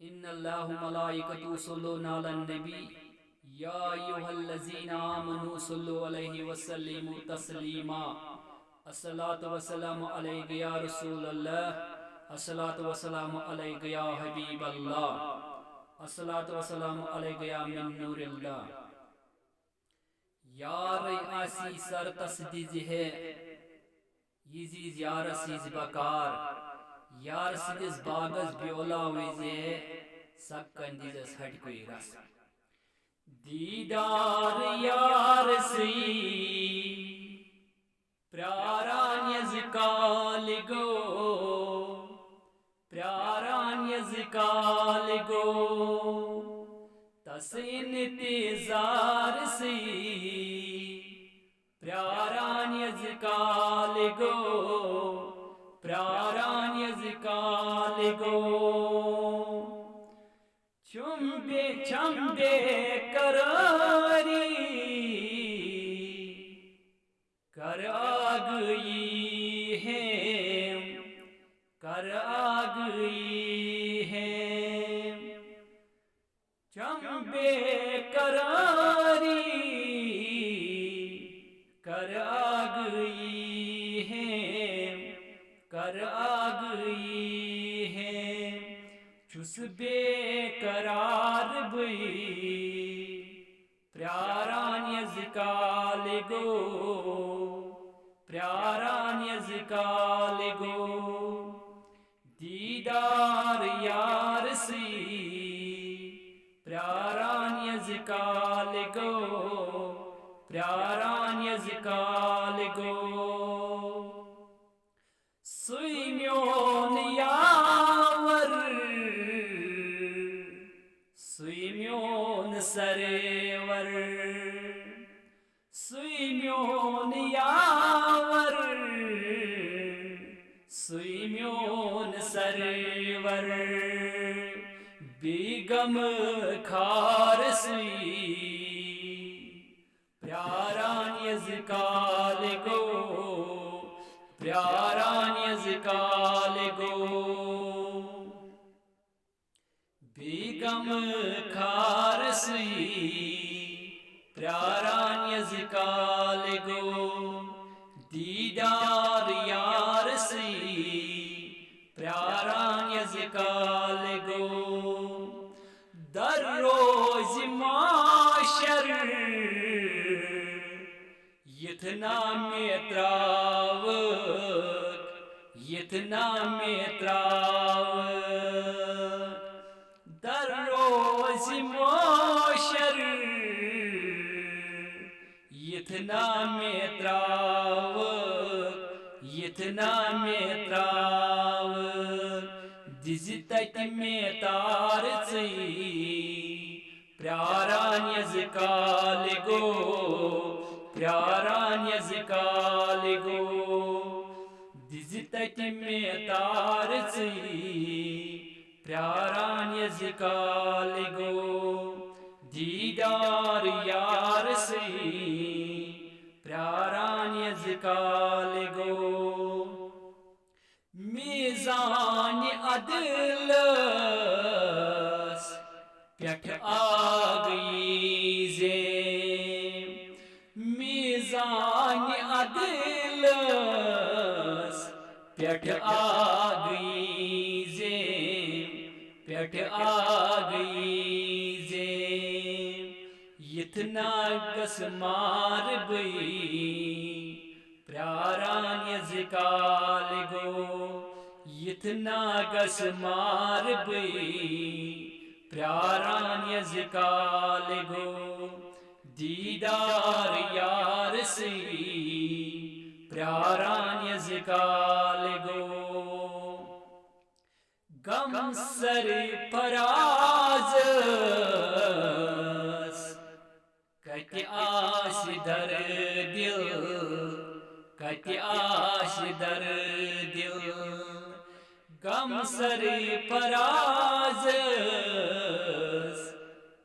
इन्नल्लाहु मलाइकतु युसल्लूना Alan नबी या अय्युहल्लज़ीना आमनू सल्लु अलैहि वसल्लिमु तस्लीमा। अस्सलातु वस्सलामु अलैका या रसूलल्लाह, अस्सलातु वस्सलामु अलैका या हबीबल्लाह, अस्सलातु वस्सलामु अलैका या मिन नूरिल्लाह। यार आसी सर तस्दीज है यीज़ यार सीज बकार यार सिदिस बागस ब्योला वेजे सक्कंदिस हट कोई रस दीदार यार सी प्यारान यज़काल गो प्यारान यज़काल गो तसिन तेजार सी प्यारान यज़काल गो प्यारान यज़काल गो चुम्बे चम्बे करारी कर आ गई है कर आ गई है चम्बे करारी कर आ गई है कर आ गई है चुस बेकरार बई प्यारान यज़काल गो प्यारान यज़काल गो दीदार यार सी प्यारान यज़काल गो प्यारान यज़काल गो सुई म्योन यावर सुई म्योन सरेवर सुई म्योन यावर सुई म्योन सरेवर बेगम खार सुई प्यारान यज़काल गो प्यारान यज़काल गो बेगम खार सुई प्यारान यज़काल गो दीदार यार सी प्यारान यज़काल गो दर रोज माशर यतना में त्रावक यतना में त्रावक दर रोज माशर यतना में त्रावक यतना में त्रावक दिज तक में तार प्यारान यज़काल गो प्यारान यज़काल गो दिज तक में तार प्यारान यज़काल गो दीदार यार सी प्यारान यज़काल गो मीज़ान अदलस पेठ आ गई जे मीज़ान अदलस पेठ आ गई जे पेठ आ गई जे इतना गस मार बई प्यारान यज़काल गो इतना गस मार बई प्यारान यज़काल गो दीदार यार सी प्यारान यज़काल गो गम सर फराज कति आश दर दिल कति आश दर दिल गम सर फराज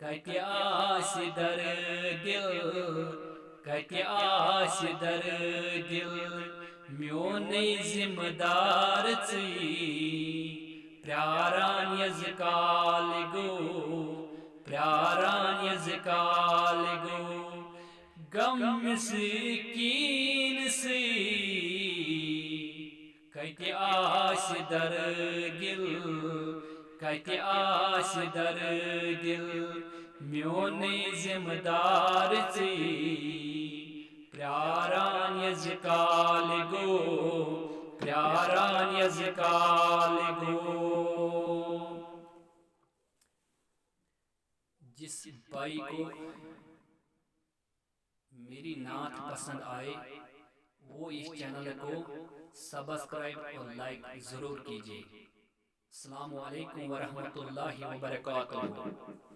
कति आश दर दिल कति आश दर दिल म्योन जिम्मेदार प्यारान यज काल गो, प्यारान यज काल गो, गम मिस्कीन से कति आस दर दिल, कति आस दर दिल, म्योन जिम्मेदार से प्यारान यज काल गो, प्यारान यज काल गो। जिस भाई को मेरी नात पसंद आए वो इस चैनल को सब्सक्राइब और लाइक जरूर कीजिए। अस्सलामु अलैकुम वरहमतुल्लाहि वबरकातुहू।